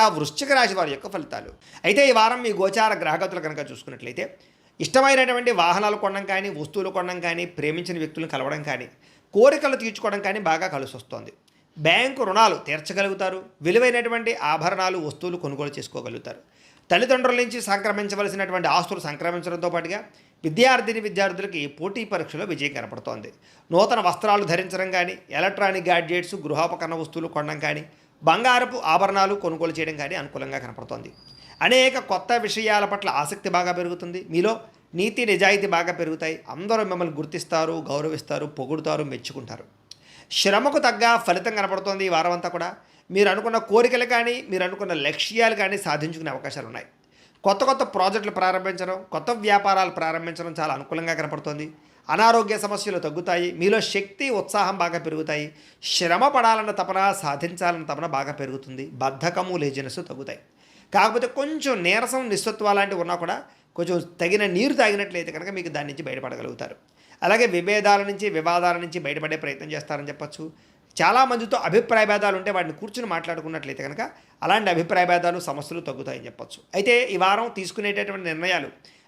వృశ్చిక రాశి వారి యొక్క ఫలితాలు. అయితే ఈ వారం మీ గోచార గ్రహగతులు కనుక చూసుకున్నట్లయితే ఇష్టమైనటువంటి వాహనాలు కొనడం కానీ, వస్తువులు కొనడం కానీ, ప్రేమించిన వ్యక్తులను కలవడం కానీ, కోరికలు తీర్చుకోవడం కానీ బాగా కలిసి వస్తుంది. బ్యాంకు రుణాలు తీర్చగలుగుతారు. విలువైనటువంటి ఆభరణాలు, వస్తువులు కొనుగోలు చేసుకోగలుగుతారు. తల్లిదండ్రుల నుంచి సంక్రమించవలసినటువంటి ఆస్తులు సంక్రమించడంతో పాటుగా విద్యార్థులకి పోటీ పరీక్షలో విజయం కనపడుతోంది. నూతన వస్త్రాలు ధరించడం కానీ, ఎలక్ట్రానిక్ గ్యాడ్జెట్స్, గృహోపకరణ వస్తువులు కొనడం కానీ, బంగారపు ఆభరణాలు కొనుగోలు చేయడం కానీ అనుకూలంగా కనపడుతోంది. అనేక కొత్త విషయాల పట్ల ఆసక్తి బాగా పెరుగుతుంది. మీలో నీతి నిజాయితీ బాగా పెరుగుతాయి. అందరూ మిమ్మల్ని గుర్తిస్తారు, గౌరవిస్తారు, పొగుడుతారు, మెచ్చుకుంటారు. శ్రమకు తగ్గ ఫలితం కనపడుతోంది ఈ వారం అంతా కూడా. మీరు అనుకున్న కోరికలు కానీ, మీరు అనుకున్న లక్ష్యాలు కానీ సాధించుకునే అవకాశాలు ఉన్నాయి. కొత్త ప్రాజెక్టులు ప్రారంభించడం, కొత్త వ్యాపారాలు ప్రారంభించడం చాలా అనుకూలంగా కనపడుతోంది. అనారోగ్య సమస్యలు తగ్గుతాయి. మీలో శక్తి, ఉత్సాహం బాగా పెరుగుతాయి. శ్రమ పడాలన్న తపన, సాధించాలన్న తపన బాగా పెరుగుతుంది. బద్ధకము, లేజినెస్ తగ్గుతాయి. కాకపోతే కొంచెం నీరసం, నిస్సత్వ లాంటివి ఉన్నా కూడా కొంచెం తగిన నీరు తాగినట్లయితే కనుక మీకు దాని నుంచి బయటపడగలుగుతారు. అలాగే విభేదాల నుంచి, వివాదాల నుంచి బయటపడే ప్రయత్నం చేస్తారని చెప్పచ్చు. చాలామందితో అభిప్రాయ భేదాలు ఉంటే వాటిని కూర్చుని మాట్లాడుకున్నట్లయితే కనుక అలాంటి అభిప్రాయ భేదాలు, సమస్యలు తగ్గుతాయని చెప్పచ్చు. అయితే ఈ వారం తీసుకునేటటువంటి నిర్ణయాలు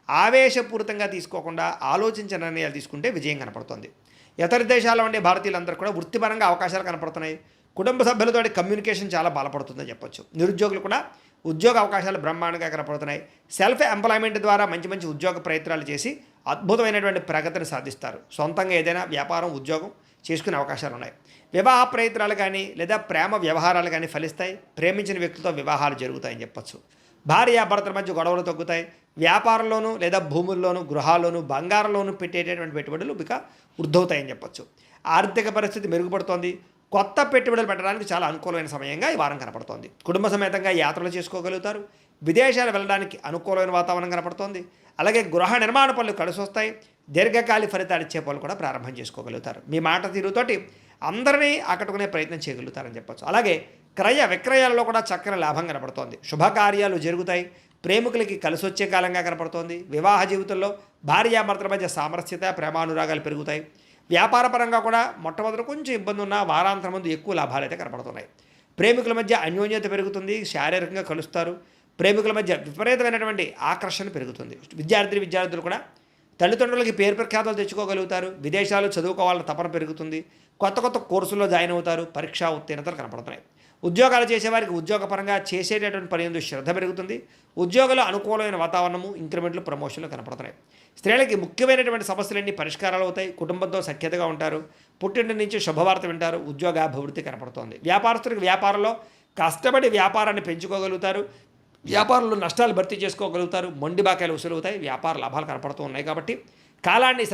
ఆవేశపూరితంగా తీసుకోకుండా ఆలోచించిన నిర్ణయాలు తీసుకుంటే విజయం కనపడుతుంది. ఇతర దేశాల్లో ఉండే భారతీయులందరూ కూడా వృత్తిపరంగా అవకాశాలు కనపడుతున్నాయి. కుటుంబ సభ్యులతో కమ్యూనికేషన్ చాలా బలపడుతుందని చెప్పొచ్చు. నిరుద్యోగులు కూడా ఉద్యోగ అవకాశాలు బ్రహ్మాండంగా కనపడుతున్నాయి. సెల్ఫ్ ఎంప్లాయ్మెంట్ ద్వారా మంచి ఉద్యోగ ప్రయత్నాలు చేసి అద్భుతమైనటువంటి ప్రగతిని సాధిస్తారు. సొంతంగా ఏదైనా వ్యాపారం, ఉద్యోగం చేసుకునే అవకాశాలు ఉన్నాయి. వివాహ ప్రయత్నాలు కానీ లేదా ప్రేమ వ్యవహారాలు కానీ ఫలిస్తాయి. ప్రేమించిన వ్యక్తులతో వివాహాలు జరుగుతాయని చెప్పచ్చు. భార్యాభర్తల మధ్య గొడవలు తగ్గుతాయి. వ్యాపారంలోనూ లేదా భూముల్లోనూ, గృహాల్లోనూ, బంగారంలోనూ పెట్టేటటువంటి పెట్టుబడులు ఇక వృద్ధవుతాయని చెప్పచ్చు. ఆర్థిక పరిస్థితి మెరుగుపడుతోంది. కొత్త పెట్టుబడులు పెట్టడానికి చాలా అనుకూలమైన సమయంగా ఈ వారం కనపడుతోంది. కుటుంబ సమేతంగా యాత్రలు చేసుకోగలుగుతారు. విదేశాలు వెళ్ళడానికి అనుకూలమైన వాతావరణం కనపడుతోంది. అలాగే గృహ నిర్మాణ పనులు కలిసి వస్తాయి. దీర్ఘకాలిక ఫలితాలు ఇచ్చే పనులు కూడా ప్రారంభం చేసుకోగలుగుతారు. మీ మాట తీరుతోటి అందరినీ ఆకట్టుకునే ప్రయత్నం చేయగలుగుతారని చెప్పచ్చు. అలాగే క్రయ విక్రయాలలో కూడా చక్కని లాభం కనపడుతోంది. శుభకార్యాలు జరుగుతాయి. ప్రేమికులకి కలిసి వచ్చే కాలంగా కనపడుతోంది. వివాహ జీవితంలో భార్యాభర్తల మధ్య సామరస్యత, ప్రేమానురాగాలు పెరుగుతాయి. వ్యాపారపరంగా కూడా మొట్టమొదటి కొంచెం ఇబ్బంది ఉన్న వారాంతరం ముందు ఎక్కువ లాభాలు అయితే కనపడుతున్నాయి. ప్రేమికుల మధ్య అన్యోన్యత పెరుగుతుంది. శారీరకంగా కలుస్తారు. ప్రేమికుల మధ్య విపరీతమైనటువంటి ఆకర్షణ పెరుగుతుంది. విద్యార్థులు కూడా తల్లిదండ్రులకి పేరు ప్రఖ్యాతలు తెచ్చుకోగలుగుతారు. విదేశాలు చదువుకోవాలని తపన పెరుగుతుంది. కొత్త కోర్సుల్లో జాయిన్ అవుతారు. పరీక్షా ఉత్తీర్ణతలు కనపడుతున్నాయి. ఉద్యోగాలు చేసేవారికి ఉద్యోగపరంగా చేసేటటువంటి పని యందు శ్రద్ధ పెరుగుతుంది. ఉద్యోగంలో అనుకూలమైన వాతావరణము, ఇంక్రిమెంట్లు, ప్రమోషన్లు కనపడుతున్నాయి. స్త్రీలకి ముఖ్యమైనటువంటి సమస్యలన్నీ పరిష్కారాలు అవుతాయి. కుటుంబంతో సఖ్యతగా ఉంటారు. పుట్టింటి నుంచి శుభవార్త వింటారు. ఉద్యోగాభివృద్ధి కనపడుతోంది. వ్యాపారస్తులకు వ్యాపారంలో కష్టపడి వ్యాపారాన్ని పెంచుకోగలుగుతారు. వ్యాపారంలో నష్టాలు భర్తీ చేసుకోగలుగుతారు. మొండి బాకాయలు వసూలు అవుతాయి. వ్యాపార లాభాలు కనపడుతూ ఉన్నాయి. కాబట్టి కాలాన్ని